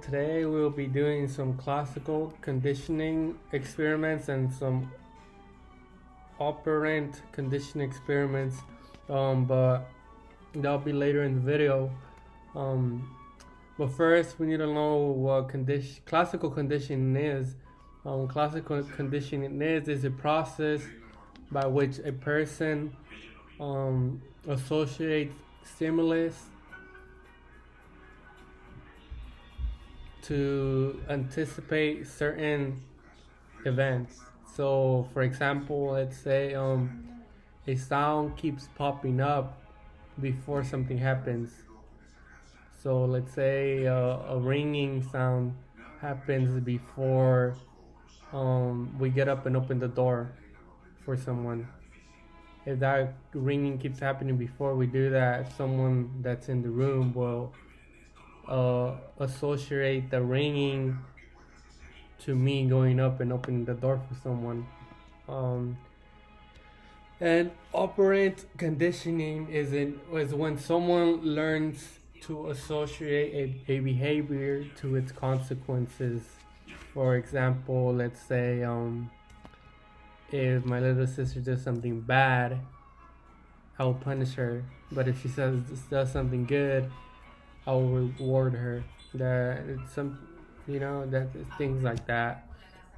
Today we'll be doing some classical conditioning experiments and some operant conditioning experiments, but that'll be later in the video. Um, but first, we need to know what classical conditioning is. Classical conditioning is a process by which a person associates stimulus to anticipate certain events. So, for example, let's say a sound keeps popping up before something happens. So, let's say a ringing sound happens before we get up and open the door for someone. If that ringing keeps happening before we do that, someone that's in the room will associate the ringing to me going up and opening the door for someone. And operant conditioning is when someone learns to associate a behavior to its consequences. For example, let's say if my little sister does something bad, I will punish her. But if she does something good, I will reward her. That it's that things like that.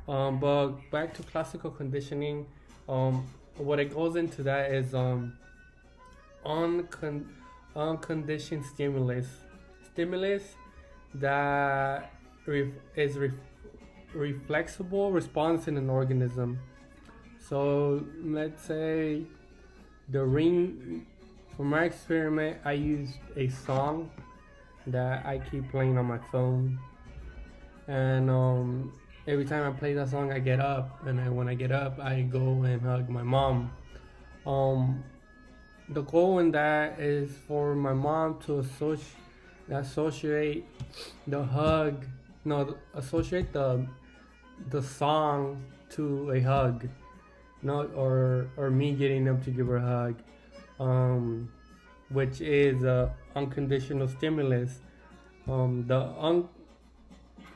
But back to classical conditioning, what it goes into that is unconditioned stimulus that is reflexible response in an organism. So let's say the ring. For my experiment, I used a song that I keep playing on my phone, and every time I play that song, I get up, and when I get up, I go and hug my mom. The goal in that is for my mom to associate the hug, no, associate the song to a hug, not or me getting up to give her a hug, which is unconditional stimulus. The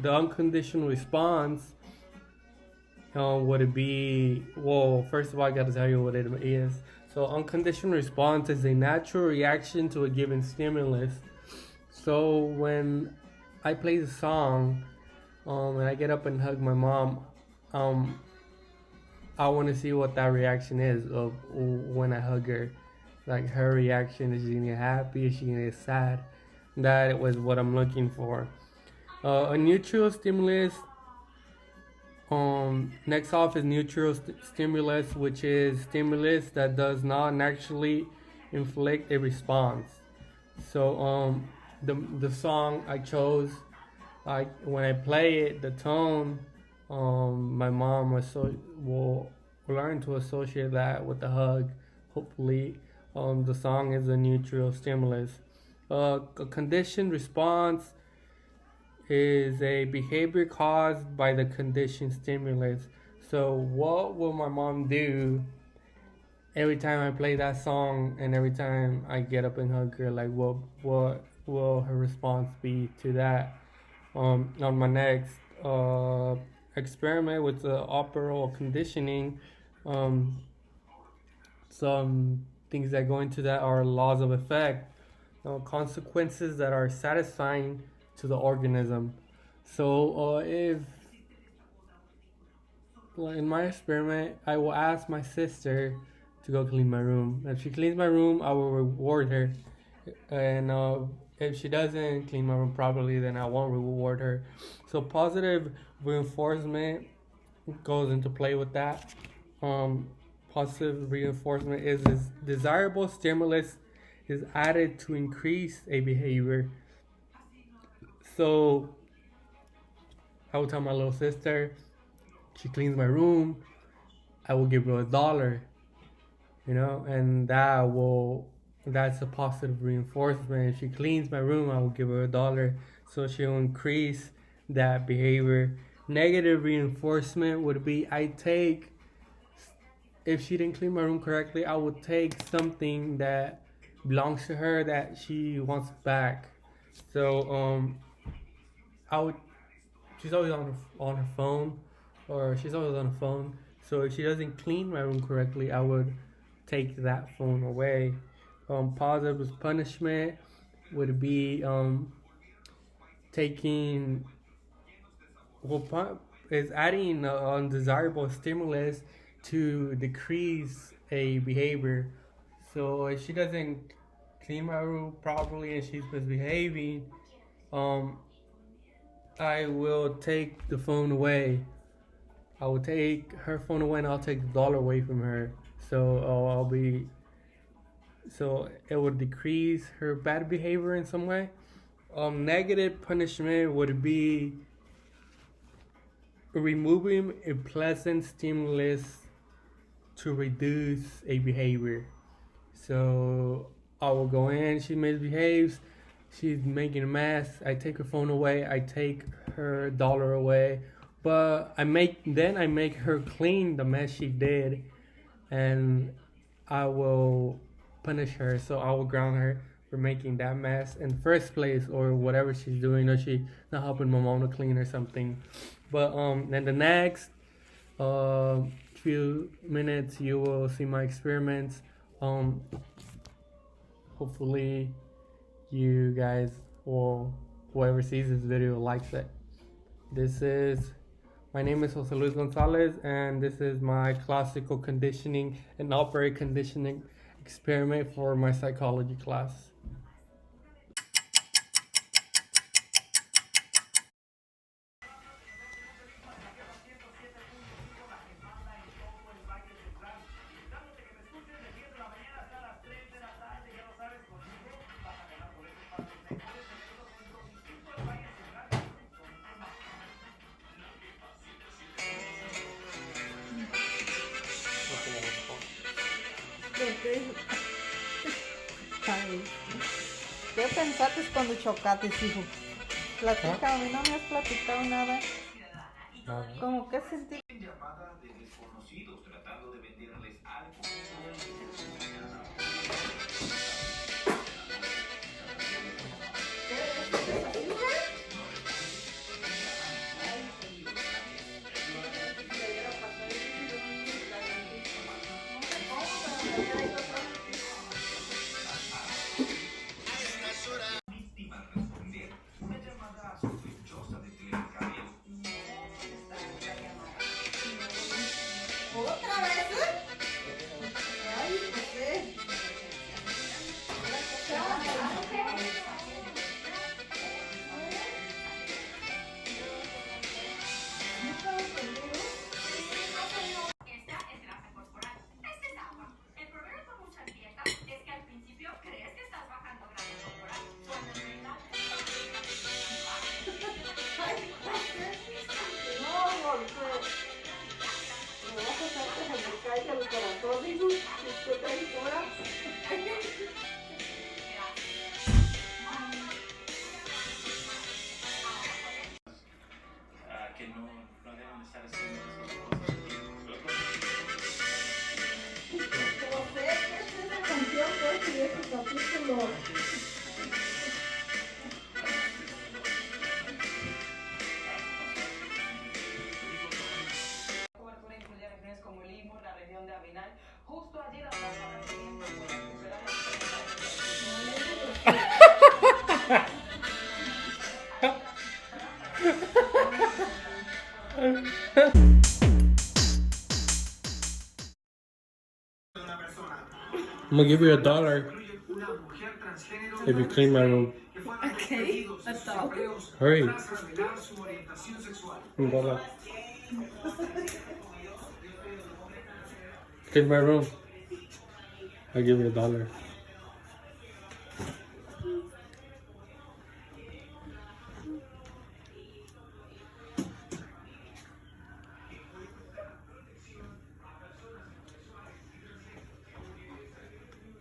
unconditional response would it be? Well, first of all, I gotta tell you what it is. So, unconditional response is a natural reaction to a given stimulus. So, when I play the song, and I get up and hug my mom, I want to see what that reaction is of when I hug her. Like her reaction, is she gonna get happy? Is she gonna get sad? That was what I'm looking for. A neutral stimulus. Next off is neutral stimulus, which is stimulus that does not naturally inflict a response. So the song I chose, when I play it, the tone, my mom will learn to associate that with the hug. Hopefully, the song is a neutral stimulus. A conditioned response is a behavior caused by the conditioned stimulus. So what will my mom do every time I play that song and every time I get up and hug her? Like what will her response be to that? On my next experiment with the operal conditioning, some things that go into that are laws of effect, consequences that are satisfying to the organism. So if in my experiment, I will ask my sister to go clean my room. If she cleans my room, I will reward her, and if she doesn't clean my room properly, then I won't reward her. So positive reinforcement goes into play with that. Positive reinforcement is desirable stimulus is added to increase a behavior. So I will tell my little sister, she cleans my room, I will give her $1, and that's a positive reinforcement. If she cleans my room, I will give her $1, so she'll increase that behavior. Negative reinforcement would be if she didn't clean my room correctly, I would take something that belongs to her that she wants back. So I would. She's always on her phone, or she's always on the phone. So if she doesn't clean my room correctly, I would take that phone away. Positive punishment would be taking is adding undesirable stimulus to decrease a behavior. So if she doesn't clean my room properly and she's misbehaving, um, I will take the phone away. I will take her phone away and I'll take the dollar away from her. So I'll be so it would decrease her bad behavior in some way. Negative punishment would be removing a pleasant stimulus to reduce a behavior. So I will go in, she misbehaves, she's making a mess, I take her phone away, I take her dollar away, but I make her clean the mess she did, and I will punish her. So I will ground her for making that mess in the first place, or whatever she's doing, or she's not helping my mom to clean or something. But then the next few minutes you will see my experiments. Hopefully you guys, or whoever sees this video, likes it. My name is Jose Luis Gonzalez, and this is my classical conditioning and operant conditioning experiment for my psychology class. Ay, ¿qué pensaste cuando chocaste, hijo? Platícame, no me has platicado nada. ¿Cómo que sentí? Llamada de desconocidos tratando de venderles algo. Víctima responder una llamada sospechosa de telecabello. ¿Otra vez? Ay, José. Esta es grasa corporal. Esta es agua. El problema con muchas dietas es que al principio crees que estás bajando grasa corporal. Cuando en realidad Ay, José. No, José. Me vas a hacer que se me caiga el corazón, hijo. ¿Qué te ahora? Que no deben estar haciendo esas cosas. José, ¿qué es esa canción, pues, y ese capítulo? Cobertura incluye regiones como el Imo, la región de Avinal. Justo allí la plaza recibiendo por recuperar I'm gonna give you $1 if you clean my room. Okay, $1. Hurry. $1. Clean my room. I'll give you $1.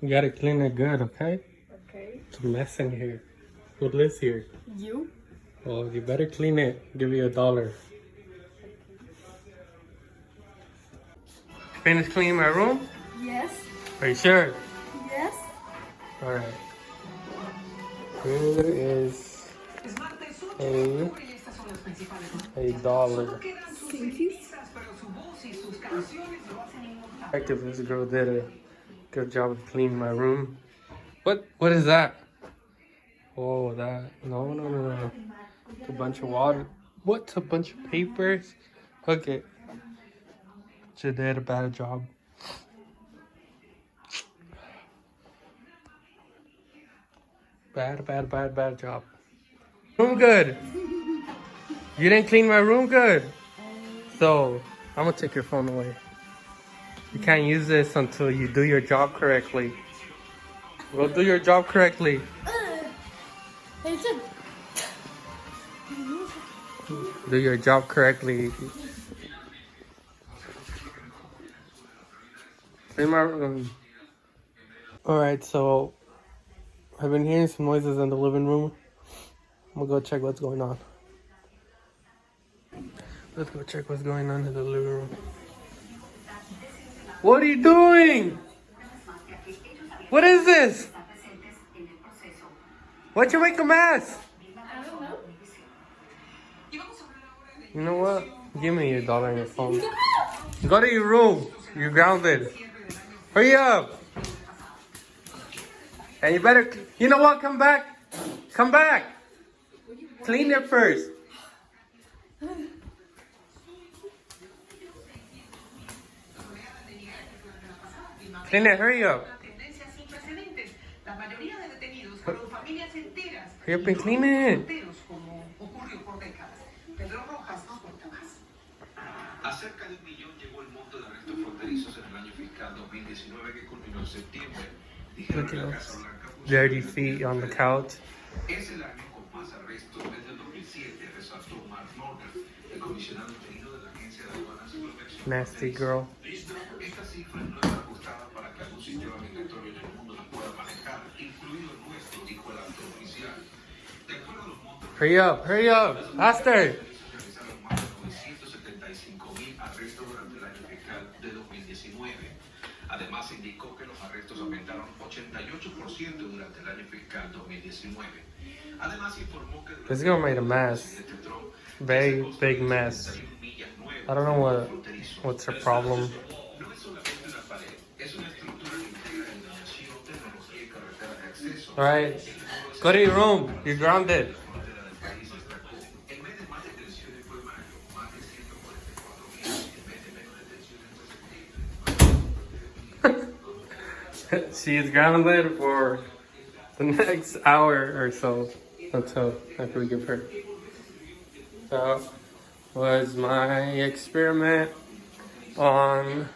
You gotta clean it good, okay? Okay. It's a mess in here. Who lives here? You? Well, you better clean it. Give you $1. Finish cleaning my room? Yes. Are you sure? Yes. Alright. Here is a $8. Active, this girl did a good job of cleaning my room. What is that? Oh, that. No. It's a bunch of water. What's a bunch of papers? Okay. She did a bad job. Bad job. Room good. You didn't clean my room good. So, I'm gonna take your phone away. You can't use this until you do your job correctly. Go do your job correctly. Do your job correctly. Clean my room. Alright, so I've been hearing some noises in the living room. I'm gonna go check what's going on. Let's go check what's going on in the living room. What are you doing? What is this? Why'd you make a mess? You know what? Give me your dollar and your phone. Go to your room. You're grounded. Hurry up. And you better, you know what? Come back. Come back. Clean it first. Clean it, hurry up. Hurry up and clean it. A cerca de 1 millón llegó el monto de arrestos fronterizos en el año fiscal 2019 que culminó en septiembre. Dijeron Look en la at Casa those Blanca. dirty feet on the couch. Es el año con más arrestos desde el 2007, resaltó Mark Morgan, el comisionado interino de la Agencia de Aduanas y Protección. Nasty girl. Esta cifra no está ajustada para que algún sistema migratorio en el mundo la pueda manejar, incluido el nuestro, dijo el alto oficial. De acuerdo a los montos, Hurry up, faster. realizaron más de 975,000 arrestos durante el año fiscal de 2019. Además, indicó que los arrestos aumentaron 88% durante el año fiscal 2019. Además, informó que This girl made a mess. Very big mess. I don't know what's her problem. no es solamente una pared, es una estructura que integra iluminación, tecnología y carretera de acceso. Alright, go to your room. You're grounded. El mes de más detenciones fue mayo, más de 144,000. El mes de menos detenciones fue septiembre. She is grounded for the next hour or so until after we give her. That was my experiment on